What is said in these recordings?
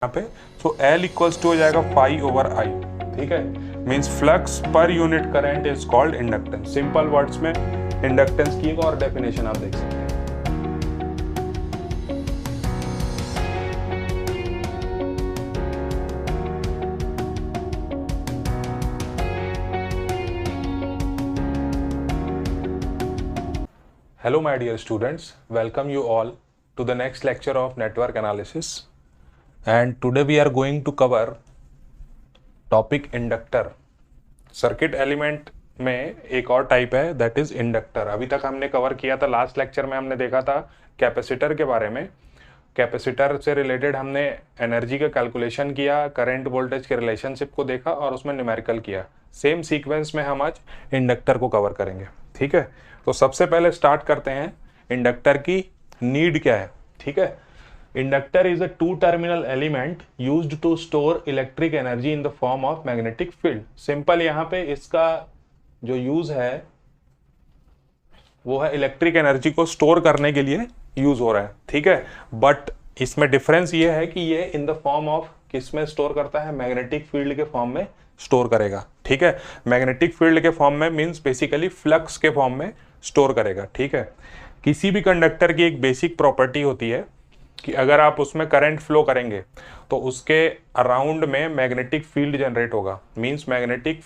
यहाँ पे so L equals to हो जाएगा पाई ओवर आई। ठीक है, means flux per unit current is called inductance. Simple words में इंडक्टेंस की एक और डेफिनेशन आप देख सकते हैं। Hello my dear students, welcome you all to the next lecture of network analysis, and today we are going to cover topic inductor. Circuit element में एक और टाइप है दैट इज इंडक्टर। अभी तक हमने कवर किया था, लास्ट लेक्चर में हमने देखा था कैपेसिटर के बारे में। कैपेसिटर से रिलेटेड हमने एनर्जी का कैलकुलेशन किया, करंट वोल्टेज के रिलेशनशिप को देखा और उसमें न्यूमेरिकल किया। सेम सीक्वेंस में हम आज इंडक्टर को कवर करेंगे। ठीक है, तो सबसे पहले स्टार्ट करते हैं इंडक्टर की नीड क्या है। ठीक है, inductor is a two terminal element used to store electric energy in the form of magnetic field. Simple यहाँ पे इसका जो यूज है वो है इलेक्ट्रिक एनर्जी को स्टोर करने के लिए यूज हो रहा है। ठीक है, बट इसमें डिफरेंस ये है कि ये इन द फॉर्म ऑफ किस में स्टोर करता है, मैग्नेटिक फील्ड के फॉर्म में स्टोर करेगा। ठीक है, मैग्नेटिक फील्ड के फॉर्म में मींस बेसिकली फ्लक्स के फॉर्म में स्टोर करेगा। ठीक है, किसी भी कंडक्टर की एक बेसिक प्रॉपर्टी होती है कि अगर आप उसमें करंट फ्लो करेंगे तो उसके अराउंड में मैग्नेटिक फील्ड जनरेट होगा। Means magnetic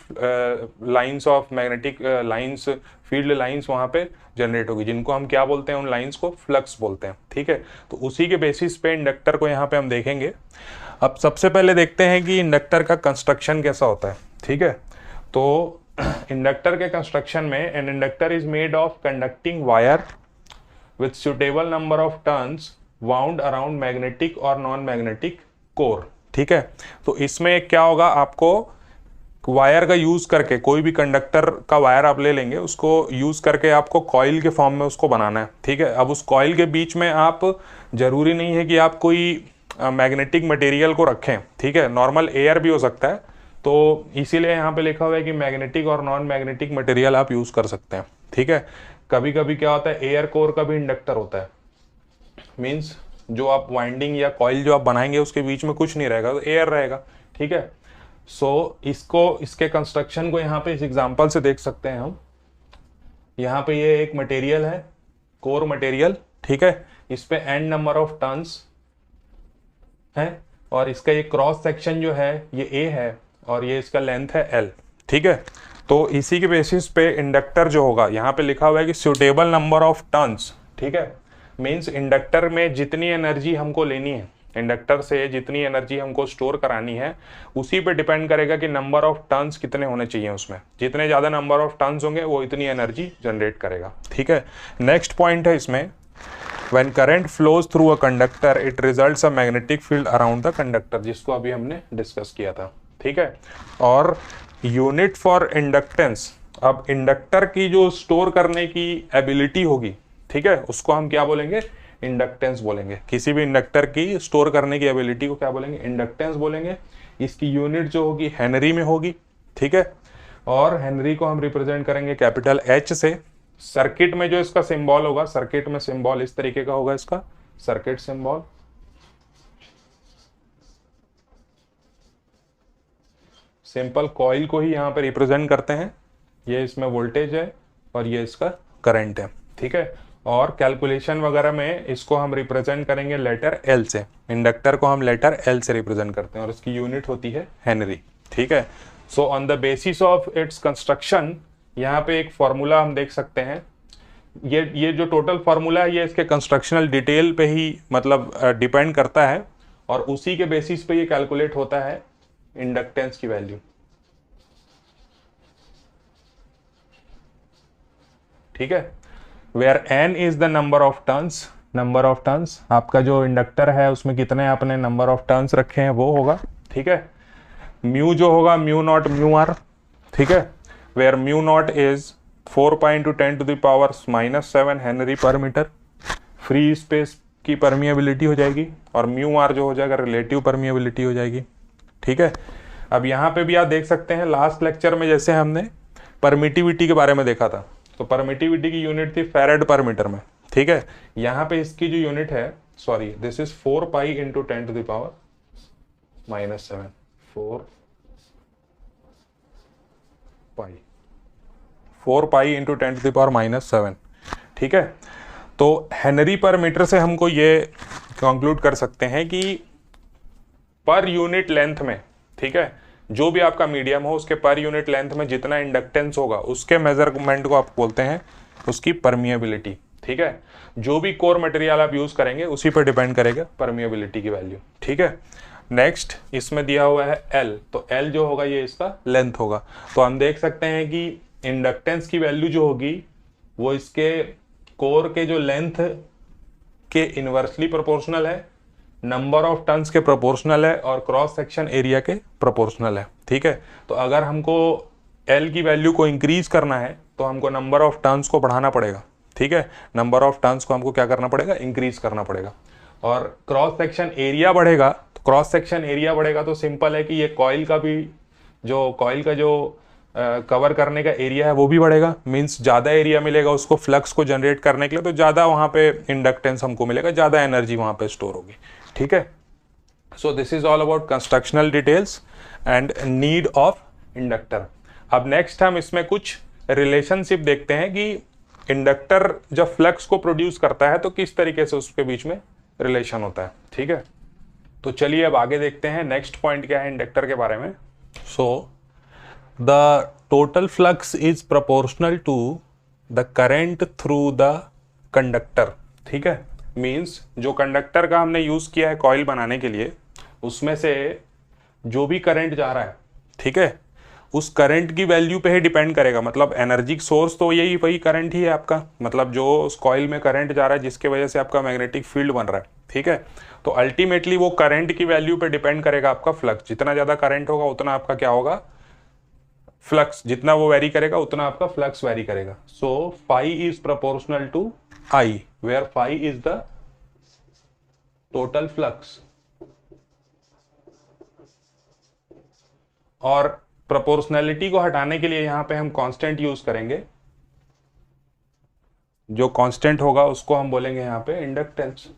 lines of magnetic lines, field lines वहाँ पे जनरेट होगी, जिनको हम क्या बोलते हैं, उन लाइंस को फ्लक्स बोलते हैं। ठीक है, तो उसी के बेसिस पे इंडक्टर को यहाँ पे हम देखेंगे। अब सबसे पहले देखते हैं कि इंडक्टर का कंस्ट्रक्शन कैसा होता है। ठीक है, तो इंडक्टर के कंस्ट्रक्शन में an inductor is made of conducting wire with suitable number of turns wound around magnetic और नॉन मैग्नेटिक कोर। ठीक है, तो इसमें क्या होगा, आपको वायर का यूज करके, कोई भी कंडक्टर का वायर आप ले लेंगे, उसको यूज करके आपको कॉइल के फॉर्म में उसको बनाना है। ठीक है, अब उस कॉइल के बीच में आप, जरूरी नहीं है कि आप कोई मैग्नेटिक मटेरियल को रखें। ठीक है, नॉर्मल एयर भी हो सकता है, तो इसीलिए यहाँ पे लिखा हुआ है कि मैग्नेटिक और नॉन मैग्नेटिक मटेरियल आप यूज कर सकते हैं। ठीक है, कभी कभी क्या होता है, एयर कोर का भी इंडक्टर होता है। मींस जो आप वाइंडिंग या कॉइल जो आप बनाएंगे उसके बीच में कुछ नहीं रहेगा, तो एयर रहेगा। ठीक है, सो इसको, इसके कंस्ट्रक्शन को यहाँ पे इस एग्जांपल से देख सकते हैं हम। यहाँ पे ये एक मटेरियल है, कोर मटेरियल। ठीक है, इस पे एन नंबर ऑफ टर्न्स है और इसका ये क्रॉस सेक्शन जो है ये ए है और ये इसका लेंथ है एल। ठीक है, तो इसी के बेसिस पे इंडक्टर जो होगा, यहाँ पे लिखा हुआ है कि सुटेबल नंबर ऑफ टर्न्स। ठीक है, मीन्स इंडक्टर में जितनी एनर्जी हमको लेनी है, इंडक्टर से जितनी एनर्जी हमको स्टोर करानी है, उसी पे डिपेंड करेगा कि नंबर ऑफ टर्न्स कितने होने चाहिए उसमें। जितने ज़्यादा नंबर ऑफ टर्न्स होंगे वो इतनी एनर्जी जनरेट करेगा। ठीक है, नेक्स्ट पॉइंट है इसमें, when current flows through a conductor it results a magnetic field around the conductor, जिसको अभी हमने डिस्कस किया था। ठीक है, और यूनिट फॉर इंडक्टेंस, अब इंडक्टर की जो स्टोर करने की एबिलिटी होगी, ठीक है, उसको हम क्या बोलेंगे, इंडक्टेंस बोलेंगे। किसी भी इंडक्टर की स्टोर करने की एबिलिटी को क्या बोलेंगे, इंडक्टेंस बोलेंगे। इसकी यूनिट जो होगी हेनरी में होगी। ठीक है, और हेनरी को हम रिप्रेजेंट करेंगे कैपिटल एच से। सर्किट में जो इसका सिंबल होगा, सर्किट में सिंबल इस तरीके का होगा, इसका सर्किट सिंबल। सिंपल कॉइल को ही यहाँ पे रिप्रेजेंट करते हैं। ये इसमें वोल्टेज है और ये इसका करंट है। ठीक है, और कैलकुलेशन वगैरह में इसको हम रिप्रेजेंट करेंगे लेटर एल से। इंडक्टर को हम लेटर एल से रिप्रेजेंट करते हैं और इसकी यूनिट होती है हेनरी। ठीक है, so on the basis of its construction, यहाँ पे एक फॉर्मूला हम देख सकते हैं। ये जो टोटल फार्मूला है ये इसके कंस्ट्रक्शनल डिटेल पे ही मतलब डिपेंड करता है और उसी के बेसिस पे ये कैलकुलेट होता है इंडक्टेंस की वैल्यू। ठीक है, where n is the number of turns, number of turns, आपका जो इंडक्टर है उसमें कितने आपने नंबर ऑफ टर्न्स रखे हैं वो होगा। ठीक है, म्यू जो होगा, म्यू नॉट म्यू आर। ठीक है, where mu naught is 4 pi into 10 to the power -7 henry per metre. Free space की परमिएबिलिटी हो जाएगी और म्यू आर जो हो जाएगा रिलेटिव परमिएबिलिटी हो जाएगी। ठीक है, अब यहाँ पे भी आप देख सकते हैं, लास्ट लेक्चर में जैसे हमने परमिटिविटी के बारे में देखा था, तो परमिटिविटी की यूनिट थी फैरेड पर मीटर में। ठीक है, यहाँ पे इसकी जो यूनिट है, sorry, this is 4 pi into 10 to the power -7 4 pi into 10⁻⁻⁷, ठीक है। तो हेनरी पर मीटर से हमको ये कंक्लूड कर सकते हैं कि पर यूनिट लेंथ में, ठीक है, जो भी आपका मीडियम हो उसके पर यूनिट लेंथ में जितना इंडक्टेंस होगा उसके मेजरमेंट को आप बोलते हैं उसकी परमिएबिलिटी, ठीक है। जो भी कोर मटेरियल आप यूज करेंगे उसी पर डिपेंड करेगा परमिएबिलिटी की वैल्यू, ठीक है। नेक्स्ट इसमें दिया हुआ है L, तो L जो होगा ये इसका लेंथ होगा। तो हम देख सकते हैं कि इंडक्टेंस की वैल्यू जो होगी वो इसके कोर के जो लेंथ के इनवर्सली प्रोपोर्शनल है, नंबर ऑफ टर्न्स के प्रोपोर्शनल है और क्रॉस सेक्शन एरिया के प्रोपोर्शनल है, ठीक है। तो अगर हमको L की वैल्यू को इंक्रीज करना है तो हमको नंबर ऑफ टर्न्स को बढ़ाना पड़ेगा, ठीक है। नंबर ऑफ टर्न्स को हमको क्या करना पड़ेगा, इंक्रीज करना पड़ेगा। और क्रॉस सेक्शन एरिया बढ़ेगा, तो क्रॉस सेक्शन एरिया बढ़ेगा तो सिंपल है कि ये कॉइल का भी जो कॉइल का जो कवर करने का एरिया है वो भी बढ़ेगा, मींस ज़्यादा एरिया मिलेगा उसको फ्लक्स को जनरेट करने के लिए, तो ज़्यादा वहाँ पे इंडक्टेंस हमको मिलेगा, ज़्यादा एनर्जी वहाँ पे स्टोर होगी, ठीक है। सो this is all about constructional details and need of inductor. अब नेक्स्ट हम इसमें कुछ रिलेशनशिप देखते हैं कि इंडक्टर जब फ्लक्स को प्रोड्यूस करता है तो किस तरीके से उसके बीच में रिलेशन होता है, ठीक है। तो चलिए अब आगे देखते हैं नेक्स्ट पॉइंट क्या है इंडक्टर के बारे में। So the total flux is proportional to the current through the conductor, ठीक है। मीन्स जो कंडक्टर का हमने यूज किया है कॉइल बनाने के लिए उसमें से जो भी करंट जा रहा है, ठीक है, उस करंट की वैल्यू पे ही डिपेंड करेगा। मतलब एनर्जी सोर्स तो यही वही करंट ही है आपका, मतलब जो उस कॉइल में करंट जा रहा है जिसके वजह से आपका मैग्नेटिक फील्ड बन रहा है, ठीक है। तो अल्टीमेटली वो करंट की वैल्यू पे डिपेंड करेगा आपका फ्लक्स। जितना ज्यादा करंट होगा उतना आपका क्या होगा, फ्लक्स, जितना वो वेरी करेगा उतना आपका फ्लक्स वेरी करेगा। So phi is proportional to I, where phi is the total flux. और प्रोपोर्शनैलिटी को हटाने के लिए यहां पे हम कांस्टेंट यूज करेंगे, जो कांस्टेंट होगा उसको हम बोलेंगे यहां पे इंडक्टेंस,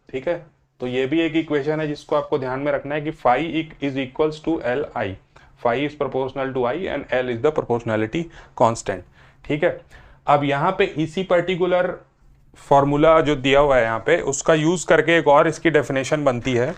ठीक है। तो ये भी एक इक्वेशन है जिसको आपको ध्यान में रखना है कि phi is equals to L I, phi is proportional to I and L is the proportionality constant, ठीक है। अब यहाँ पे इसी पर्टिकुलर फॉर्मूला जो दिया हुआ है यहाँ पे उसका यूज करके एक और इसकी डेफिनेशन बनती है,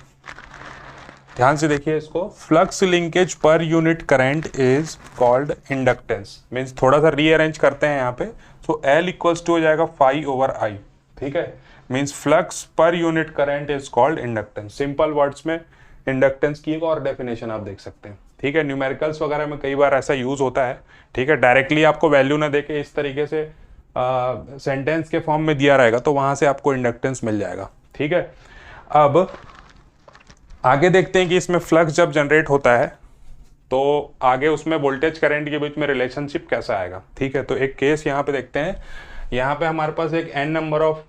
ध्यान से देखिए इसको। Flux linkage per unit current is called inductance, means थोड़ा सा रीअरेंज करते हैं यहाँ पे। सो एल इक्वल्स टू हो जाएगा फाई ओवर आई, ठीक है। Means flux per unit current is called inductance. Simple words में इंडक्टेंस की एक और डेफिनेशन आप देख सकते हैं, ठीक है। न्यूमेरिकल्स वगैरह में कई बार ऐसा यूज होता है, ठीक है। डायरेक्टली आपको वैल्यू ना देके इस तरीके से सेंटेंस के फॉर्म में दिया रहेगा तो वहां से आपको इंडक्टेंस मिल जाएगा, ठीक है। अब आगे देखते हैं कि इसमें फ्लक्स जब जनरेट होता है तो आगे उसमें वोल्टेज करंट के बीच में रिलेशनशिप कैसा आएगा, ठीक है। तो एक केस यहाँ पे देखते हैं। यहाँ पे हमारे पास एक n नंबर ऑफ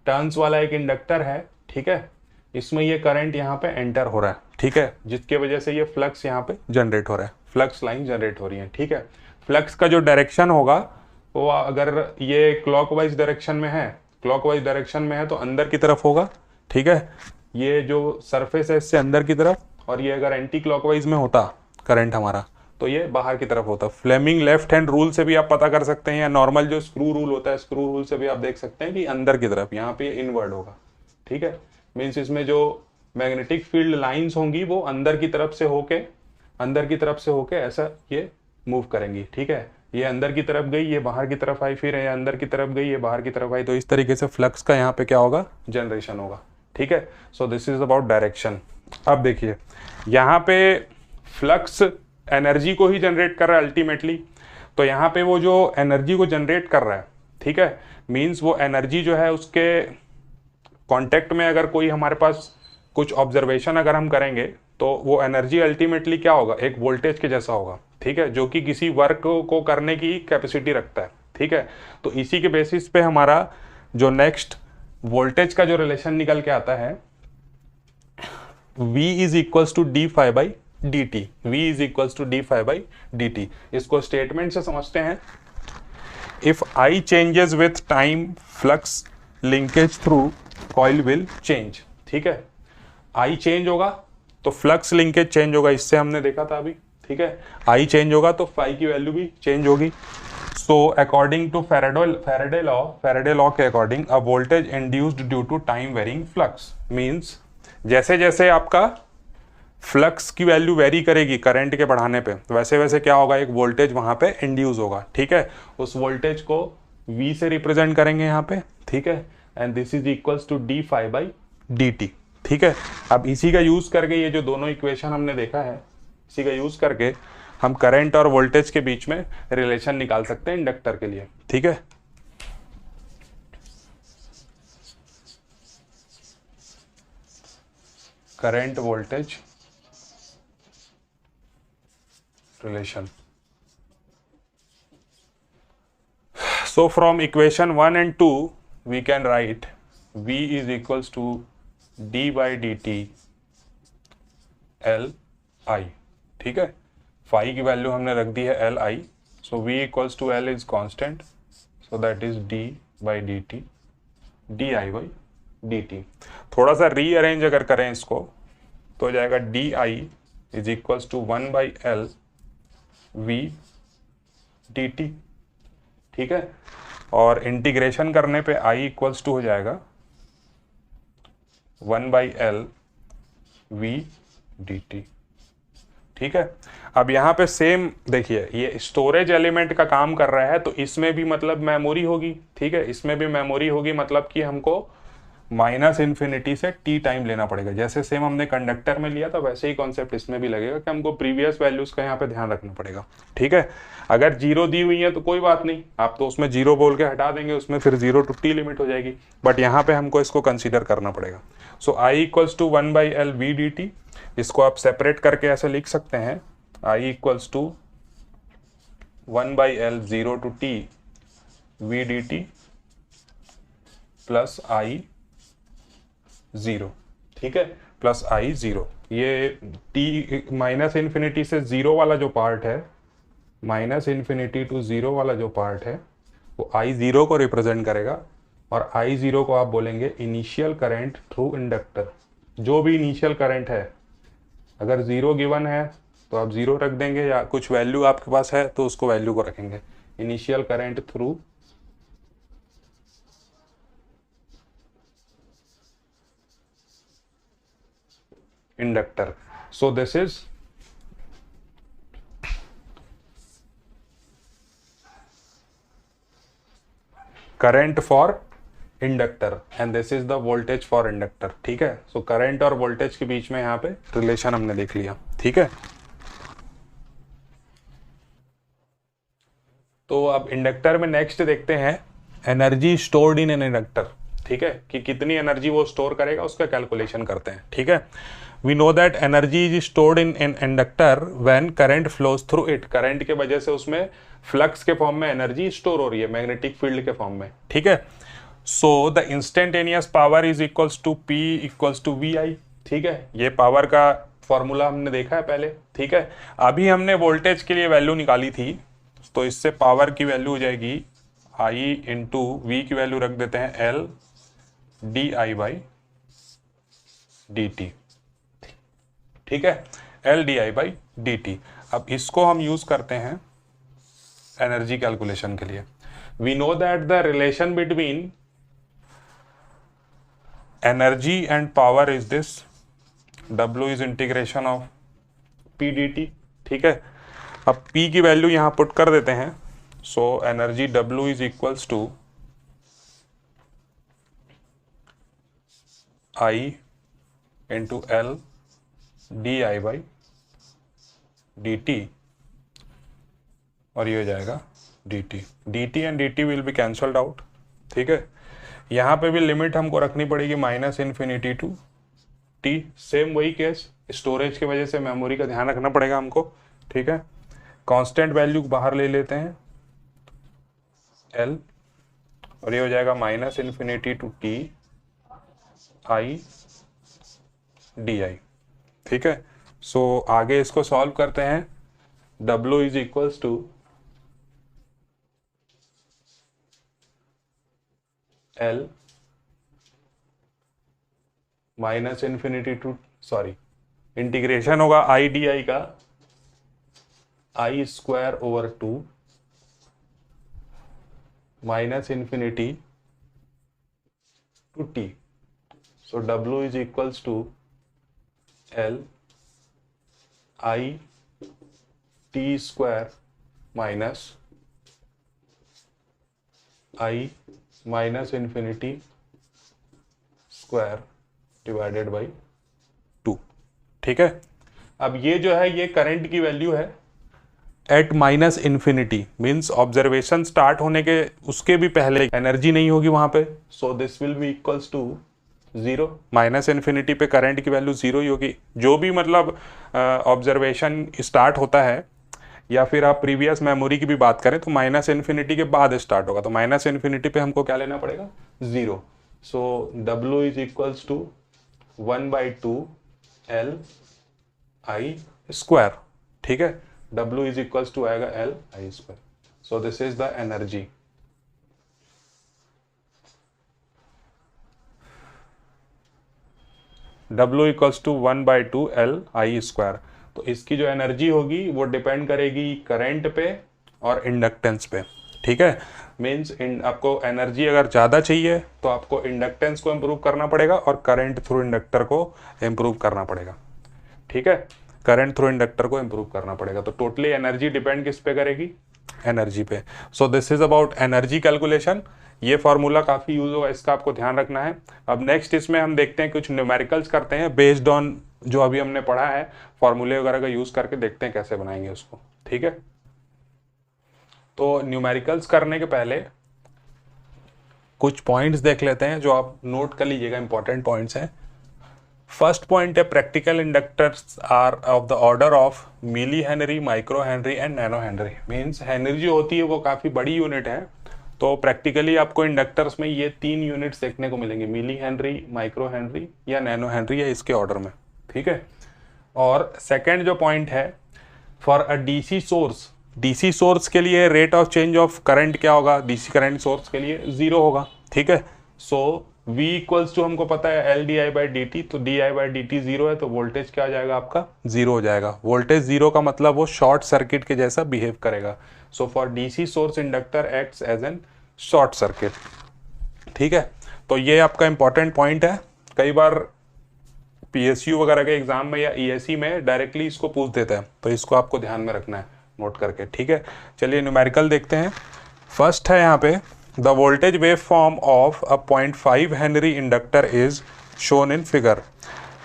टर्न्स वाला एक इंडक्टर है, ठीक है। इसमें ये करंट यहाँ पे एंटर हो रहा है, ठीक है, जिसके वजह से ये फ्लक्स यहाँ पे जनरेट हो रहा है, फ्लक्स लाइन जनरेट हो रही है, ठीक है। फ्लक्स का जो डायरेक्शन होगा वो अगर ये क्लॉकवाइज डायरेक्शन में है, क्लॉकवाइज डायरेक्शन में है तो अंदर की तरफ होगा, ठीक है। ये जो सरफेस है इससे अंदर की तरफ, और ये अगर एंटी क्लॉकवाइज में होता करंट हमारा तो ये बाहर की तरफ होता। फ्लेमिंग लेफ्ट हैंड रूल से भी आप पता कर सकते हैं, या नॉर्मल जो स्क्रू रूल होता है स्क्रू रूल से भी आप देख सकते हैं कि अंदर की तरफ, यहाँ पे इनवर्ड होगा, ठीक है। मीन्स इसमें जो मैग्नेटिक फील्ड लाइंस होंगी वो अंदर की तरफ से होके ऐसा ये मूव करेंगी, ठीक है। ये अंदर की तरफ गई, ये बाहर की तरफ आई, फिर ये अंदर की तरफ गई, ये बाहर की तरफ आई, तो इस तरीके से फ्लक्स का यहाँ पे क्या होगा, जनरेशन होगा, ठीक है। सो दिस इज अबाउट डायरेक्शन। अब देखिए यहाँ पे फ्लक्स एनर्जी को ही जनरेट कर रहा है अल्टीमेटली, तो यहाँ पे वो जो एनर्जी को जनरेट कर रहा है, ठीक है, मीन्स वो एनर्जी जो है उसके कांटेक्ट में अगर कोई हमारे पास कुछ ऑब्जर्वेशन अगर हम करेंगे तो वो एनर्जी अल्टीमेटली क्या होगा, एक वोल्टेज के जैसा होगा, ठीक है, जो कि किसी वर्क को करने की कैपेसिटी रखता है, ठीक है। तो इसी के बेसिस पे हमारा जो नेक्स्ट वोल्टेज का जो रिलेशन निकल के आता है, V is equals to d phi by d t, V is equals to d phi by d t. इसको स्टेटमेंट से समझते हैं। If I changes with time flux linkage through coil will change. ठीक है, आई चेंज होगा तो flux linkage change होगा, इससे हमने देखा था अभी। ठीक है, आई चेंज होगा तो फाई की वैल्यू भी चेंज होगी। So according to Faraday law के according a voltage induced due to time varying flux means जैसे जैसे आपका फ्लक्स की वैल्यू वेरी करेगी करंट के बढ़ाने पे, वैसे वैसे क्या होगा, एक वोल्टेज वहां पे इंड्यूस होगा। ठीक है, उस वोल्टेज को V से रिप्रेजेंट करेंगे यहाँ पे। ठीक है, and this is equals to d phi by d t. ठीक है, अब इसी का यूज करके ये जो दोनों इक्वेशन हमने देखा है, इसी का यूज करके हम करंट और वोल्टेज के बीच में रिलेशन निकाल सकते हैं इंडक्टर के लिए। ठीक है, current voltage relation. So from equation 1 and 2 we can write V is equals to d by dt L I। ठीक है, फाई की वैल्यू हमने रख दी है L I, so V equals to L is constant, so that is d by dt di by dt। थोड़ा सा rearrange अगर करें इसको तो हो जाएगा di is equals to 1 by L V dt। ठीक है, और इंटीग्रेशन करने पे I इक्वल्स टू हो जाएगा 1 by L V dt। ठीक है, अब यहाँ पे सेम देखिए, ये स्टोरेज एलिमेंट का काम कर रहा है तो इसमें भी मतलब मेमोरी होगी। ठीक है, इसमें भी मेमोरी होगी, मतलब कि हमको माइनस इन्फिनिटी से टी टाइम लेना पड़ेगा। जैसे सेम हमने कंडक्टर में लिया था वैसे ही कॉन्सेप्ट इसमें भी लगेगा कि हमको प्रीवियस वैल्यूज का यहाँ पे ध्यान रखना पड़ेगा। ठीक है, अगर जीरो दी हुई है तो कोई बात नहीं, आप तो उसमें जीरो बोल के हटा देंगे, उसमें फिर 0 to t लिमिट हो जाएगी, बट यहाँ पे हमको इसको कंसीडर करना पड़ेगा। सो आई equals to 1 by L V dt, इसको आप सेपरेट करके ऐसे लिख सकते हैं, I equals to 1 by L 0 to t V dt plus I 0। ठीक है, प्लस आई 0, ये t माइनस इन्फिनिटी से 0 वाला जो पार्ट है, माइनस इन्फिनिटी टू 0 वाला जो पार्ट है वो I0 को रिप्रेजेंट करेगा, और I0 को आप बोलेंगे इनिशियल करंट थ्रू इंडक्टर। जो भी इनिशियल करंट है, अगर 0 गिवन है तो आप 0 रख देंगे, या कुछ वैल्यू आपके पास है तो उसको वैल्यू को रखेंगे। Initial current through inductor. So this is current for inductor and this is the voltage for inductor। ठीक है, so current और voltage के बीच में यहाँ पे रिलेशन हमने देख लिया। ठीक है, तो अब इंडक्टर में नेक्स्ट देखते हैं energy stored in an inductor. ठीक है, कि कितनी एनर्जी वो स्टोर करेगा उसका कैलकुलेशन करते हैं। ठीक है, we know that energy is stored in an inductor when current flows through it. Current के वजह से उसमें फ्लक्स के फॉर्म में एनर्जी स्टोर हो रही है, मैग्नेटिक फील्ड के फॉर्म में। ठीक है, so the instantaneous power is equals to P equals to VI। ठीक है, ये पावर का फॉर्मूला हमने देखा है पहले। ठीक है, अभी हमने वोल्टेज के लिए वैल्यू निकाली थी, तो इससे पावर की वैल्यू हो जाएगी I इंटू V की वैल्यू रख देते हैं L di बाई dt। ठीक है, L di बाई dt। अब इसको हम यूज करते हैं एनर्जी कैलकुलेशन के लिए। We know that the relation between energy and power is this, W is integration of P dt। ठीक है, अब P की वैल्यू यहां पुट कर देते हैं, so energy W is equals to I into L di by dt, और ये हो जाएगा dt। dt and dt will be cancelled out. ठीक है, यहाँ पे भी लिमिट हमको रखनी पड़ेगी minus infinity to t। Same वही केस, स्टोरेज की वजह से मेमोरी का ध्यान रखना पड़ेगा हमको। ठीक है, कांस्टेंट वैल्यू बाहर ले लेते हैं L, और ये हो जाएगा minus infinity to t I di। ठीक है, सो आगे इसको सॉल्व करते हैं। W is equals to L minus infinity to, sorry, integration होगा आई डी आई का I square over 2 minus infinity to t. So W is equals to L I T square minus I minus infinity square divided by 2. ठीक है. अब ये जो है ये current की वैल्यू है at minus infinity, means observation start होने के उसके भी पहले एनर्जी नहीं होगी वहां पे. So this will be equals to zero. Minus infinity पे करंट की वैल्यू जीरो ही होगी. जो भी मतलब ऑब्जर्वेशन स्टार्ट होता है या फिर आप प्रीवियस मेमोरी की भी बात करें तो माइनस इन्फिनिटी के बाद स्टार्ट होगा. तो माइनस इन्फिनिटी पे हमको क्या लेना पड़ेगा, zero. So W is equals to 1/2 L I square. ठीक है, W इज इक्वल्स टू आएगा L I square. So this is the energy. W equals to 1/2 L I square. तो इसकी जो एनर्जी होगी वो डिपेंड करेगी करंट पे और इंडक्टेंस पे. ठीक है, मीन्स आपको एनर्जी अगर ज़्यादा चाहिए तो आपको इंडक्टेंस को इम्प्रूव करना पड़ेगा और करंट थ्रू इंडक्टर को इम्प्रूव करना पड़ेगा. ठीक है, करंट थ्रू इंडक्टर को इम्प्रूव करना पड़ेगा. तो टोटली एनर्जी डिपेंड किस पे करेगी, एनर्जी पे. So this is about energy calculation. ये फॉर्मूला काफ़ी यूज होगा, इसका आपको ध्यान रखना है. अब नेक्स्ट इसमें हम देखते हैं कुछ न्यूमेरिकल्स करते हैं बेस्ड ऑन जो अभी हमने पढ़ा है, फॉर्मूले वगैरह का यूज करके देखते हैं कैसे बनाएंगे उसको. ठीक है, तो न्यूमेरिकल्स करने के पहले कुछ पॉइंट्स देख लेते हैं जो आप नोट कर लीजिएगा, इंपॉर्टेंट पॉइंट्स हैं. फर्स्ट पॉइंट है practical inductors are of the order of milli henry, micro henry and nano henry. Means henry जो होती है वो काफ़ी बड़ी यूनिट है. तो प्रैक्टिकली आपको इंडक्टर्स में ये 3 यूनिट्स देखने को मिलेंगे, मिली हेनरी, माइक्रो हेनरी या नैनो हेनरी, या इसके ऑर्डर में. ठीक है, और सेकेंड जो पॉइंट है, for a DC source, DC source के लिए rate of change of current क्या होगा, डीसी करंट सोर्स के लिए जीरो होगा. ठीक है, सो V इक्वल्स टू हमको पता है L d I by d t. तो d I by d t zero है तो वोल्टेज क्या आ जाएगा आपका, जीरो हो जाएगा. वोल्टेज जीरो का मतलब वो शॉर्ट सर्किट के जैसा बिहेव करेगा. So for DC source inductor acts as an short circuit. ठीक है, तो ये आपका इंपॉर्टेंट पॉइंट है. कई बार पीएसयू वगैरह के एग्जाम में या ईएसई में डायरेक्टली इसको पूछ देता है, तो इसको आपको ध्यान में रखना है नोट करके. ठीक है, चलिए न्यूमेरिकल देखते हैं. फर्स्ट है यहाँ पे, the voltage wave form of a 0.5 Henry inductor is shown in figure,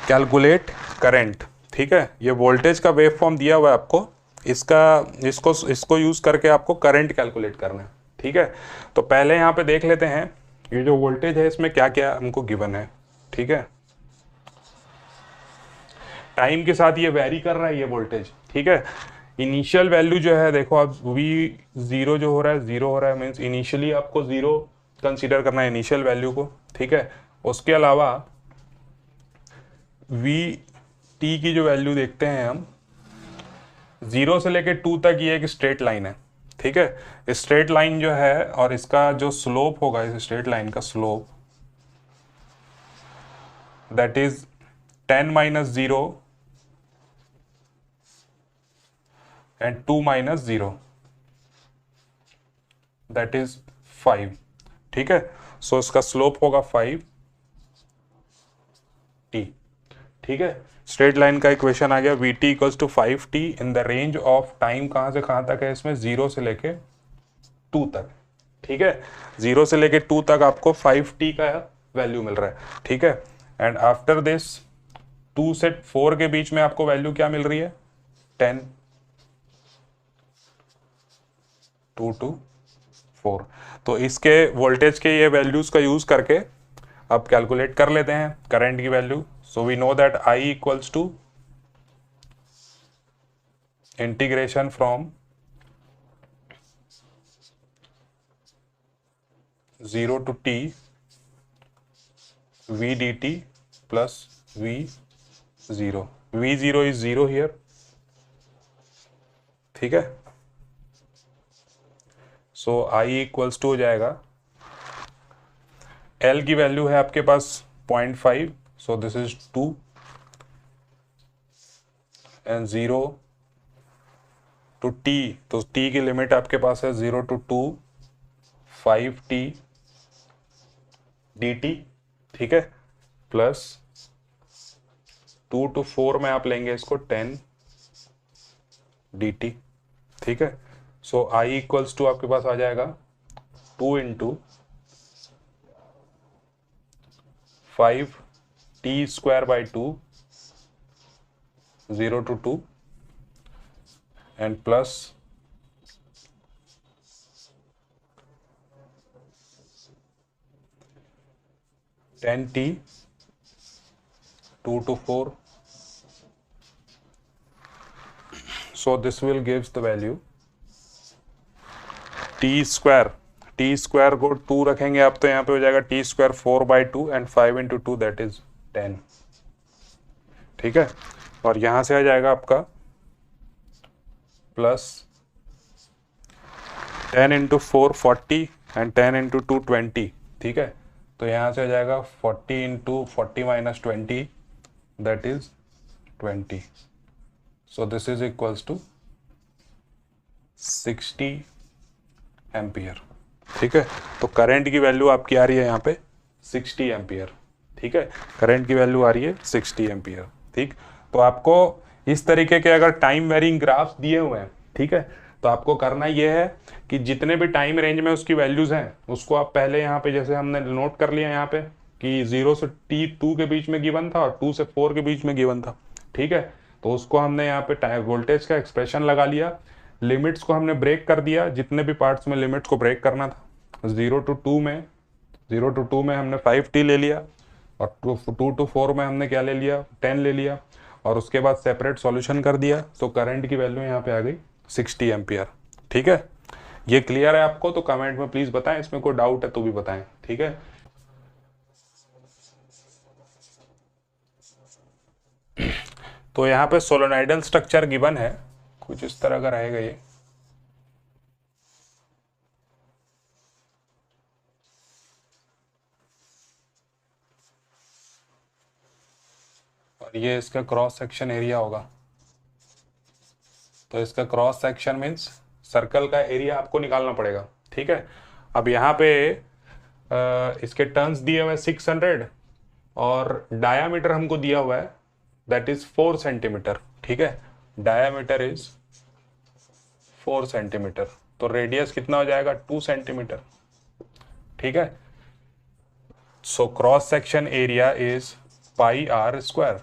calculate current. ठीक है, ये वोल्टेज का वेव फॉर्म दिया हुआ है आपको, इसको यूज करके आपको करंट कैलकुलेट करना है. ठीक है, तो पहले यहाँ पे देख लेते हैं ये जो वोल्टेज है इसमें क्या क्या हमको गिवन है. ठीक है, टाइम के साथ ये वेरी कर रहा है ये वोल्टेज. ठीक है, इनिशियल वैल्यू जो है देखो अब V0 जो हो रहा है, जीरो हो रहा है, मीन्स इनिशियली आपको जीरो कंसीडर करना है इनिशियल वैल्यू को. ठीक है, उसके अलावा VT की जो वैल्यू देखते हैं हम, 0 से लेके 2 तक ये एक स्ट्रेट लाइन है. ठीक है, स्ट्रेट लाइन जो है और इसका जो स्लोप होगा, इस स्ट्रेट लाइन का slope that is 10 - 0 and 2 - 0 that is 5. ठीक है, सो इसका स्लोप होगा 5t. ठीक है, स्ट्रेट लाइन का इक्वेशन आ गया Vt equals to 5t in the range of time. कहां से कहां तक है इसमें, 0 से लेके 2 तक. ठीक है, 0 से लेके 2 तक आपको 5t का वैल्यू मिल रहा है. ठीक है, एंड आफ्टर दिस 2 से 4 के बीच में आपको वैल्यू क्या मिल रही है, 10. 2 to 4. तो इसके वोल्टेज के ये वैल्यूज का यूज करके अब कैलकुलेट कर लेते हैं करंट की value. So we know that I equals to integration from 0 to t v dt plus v0. v0 is 0 here. ठीक है, सो I इक्वल्स टू हो जाएगा, L की वैल्यू है आपके पास 0.5, so this is 2 and 0 to t, तो t की लिमिट आपके पास है 0 to 2 5t dt, ठीक है, प्लस 2 to 4 में आप लेंगे इसको 10 dt, ठीक है। सो I इक्वल्स टू आपके पास आ जाएगा 2 into 5t square by 2 0 to 2 and plus 10t 2 to 4. So this will gives the value t square को 2 रखेंगे आप तो यहाँ पे हो जाएगा t square 4/2 and 5 into 2 that is 10, ठीक है। और यहाँ से आ जाएगा आपका प्लस 10 इंटू 4 40 एंड 10 इंटू 2 20, ठीक है। तो यहाँ से आ जाएगा 40 into 40 minus 20 that is 20. So this is equals to 60 ampere, ठीक है। तो करंट की वैल्यू आपकी आ रही है यहाँ पे 60 एम्पियर, ठीक है। करंट की वैल्यू आ रही है 60 एम्पियर, ठीक। तो आपको इस तरीके के अगर टाइम वेरिंग ग्राफ्स दिए हुए हैं, ठीक है, तो आपको करना ये है कि जितने भी टाइम रेंज में उसकी वैल्यूज हैं उसको आप पहले यहाँ पे जैसे हमने नोट कर लिया यहाँ पे कि 0 से t2 के बीच में गिवन था और 2 से 4 के बीच में गिवन था, ठीक है। तो उसको हमने यहाँ पे वोल्टेज का एक्सप्रेशन लगा लिया, लिमिट्स को हमने ब्रेक कर दिया, जितने भी पार्ट्स में लिमिट्स को ब्रेक करना था। 0 to 2 में हमने 5t ले लिया और 2 to 4 में हमने क्या ले लिया 10 ले लिया और उसके बाद सेपरेट सॉल्यूशन कर दिया। तो करंट की वैल्यू यहाँ पे आ गई 60 एम्पियर, ठीक है। ये क्लियर है आपको? तो कमेंट में प्लीज बताएं, इसमें कोई डाउट है तो भी बताएं, ठीक है। तो यहाँ पे सोलेनोइडल स्ट्रक्चर गिवन है, कुछ इस तरह का रहेगा ये। और ये इसका क्रॉस सेक्शन एरिया होगा। तो इसका क्रॉस सेक्शन मीन्स सर्कल का एरिया आपको निकालना पड़ेगा, ठीक है। अब यहाँ पे इसके टर्न्स दिए हुए 600 और डायामीटर हमको दिया हुआ है दैट इज 4 सेंटीमीटर, ठीक है। डायामीटर इज 4 सेंटीमीटर, तो रेडियस कितना हो जाएगा 2 सेंटीमीटर, ठीक है। So cross section area is pi r square,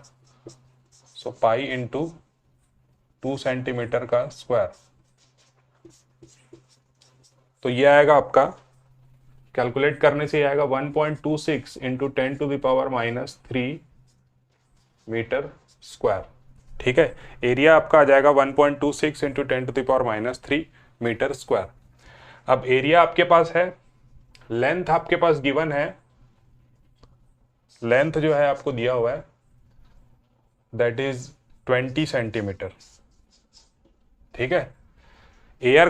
so pi into 2 centimetre का स्क्वायर। तो ये आएगा आपका, कैलकुलेट करने से आएगा 1.26 इंटू 10⁻³ मीटर स्क्वायर, ठीक है। एरिया आपका आ जाएगा 1.26 इंटू 10⁻³ मीटर स्क्वायर। अब एरिया आपके पास है, लेंथ आपके पास गिवन है, लेंथ जो है आपको दिया हुआ है दैट इज 20 सेंटीमीटर, ठीक है। एयर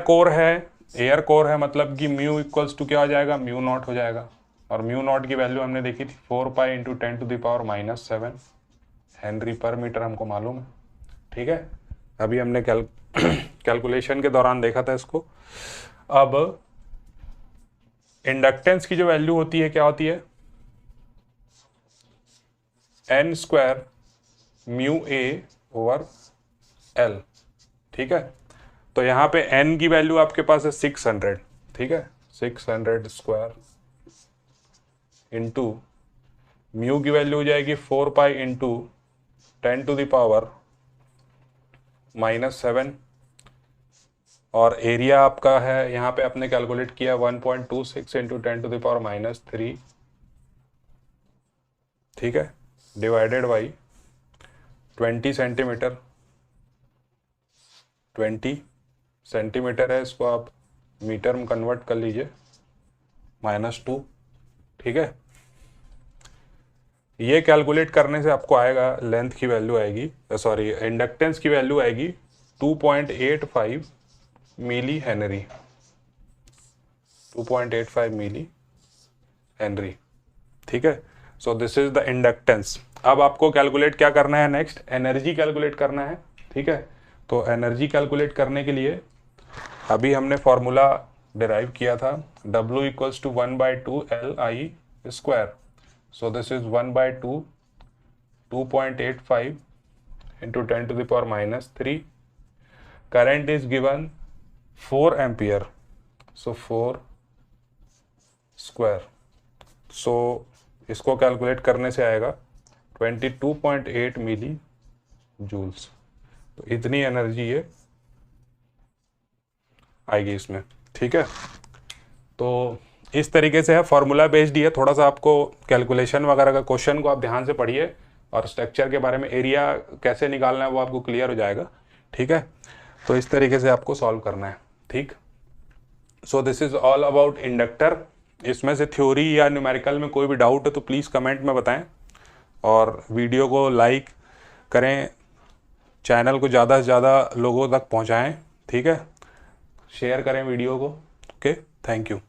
कोर है मतलब कि म्यू इक्वल्स टू क्या हो जाएगा, म्यू नॉट हो जाएगा। और म्यू नॉट की वैल्यू हमने देखी थी 4 pi into 10⁻⁷ Henry per metre हमको मालूम है, ठीक है। अभी हमने कैलकुलेशन के दौरान देखा था इसको। अब इंडक्टेंस की जो वैल्यू होती है क्या होती है, n square mu a over l, ठीक है। तो यहाँ पे n की वैल्यू आपके पास है 600, ठीक है। 600 स्क्वायर इंटू म्यू की वैल्यू हो जाएगी 4 पाई इंटू 10⁻⁷ और एरिया आपका है यहाँ पे आपने कैलकुलेट किया 1.26 इंटू 10⁻⁻3, ठीक है, डिवाइडेड बाई 20 सेंटीमीटर। 20 सेंटीमीटर है, इसको आप मीटर में कन्वर्ट कर लीजिए -2, ठीक है। ये कैलकुलेट करने से आपको आएगा, लेंथ की वैल्यू आएगी, सॉरी इंडक्टेंस की वैल्यू आएगी 2.85 मिली हेनरी, 2.85 मिली हेनरी, ठीक है। सो दिस इज द इंडक्टेंस। अब आपको कैलकुलेट क्या करना है, नेक्स्ट एनर्जी कैलकुलेट करना है, ठीक है। तो एनर्जी कैलकुलेट करने के लिए अभी हमने फॉर्मूला डिराइव किया था, W equals to 1/2 LI square. So this is 1/2 2.85 into 10 to the power -3. Current is given 4 ampere, so 4 square. So इसको कैलकुलेट करने से आएगा 22.8 मिली जूल्स। तो इतनी एनर्जी ये आएगी इसमें, ठीक है। तो इस तरीके से है, फॉर्मूला बेस्ड ही है। थोड़ा सा आपको कैलकुलेशन वगैरह का क्वेश्चन को आप ध्यान से पढ़िए और स्ट्रक्चर के बारे में, एरिया कैसे निकालना है वो आपको क्लियर हो जाएगा, ठीक है। तो इस तरीके से आपको सॉल्व करना है, ठीक। सो this is all about inductor. इसमें से थ्योरी या न्यूमेरिकल में कोई भी डाउट है तो प्लीज़ कमेंट में बताएं, और वीडियो को लाइक करें, चैनल को ज़्यादा से ज़्यादा लोगों तक पहुंचाएं, ठीक है। शेयर करें वीडियो को। Okay, thank you.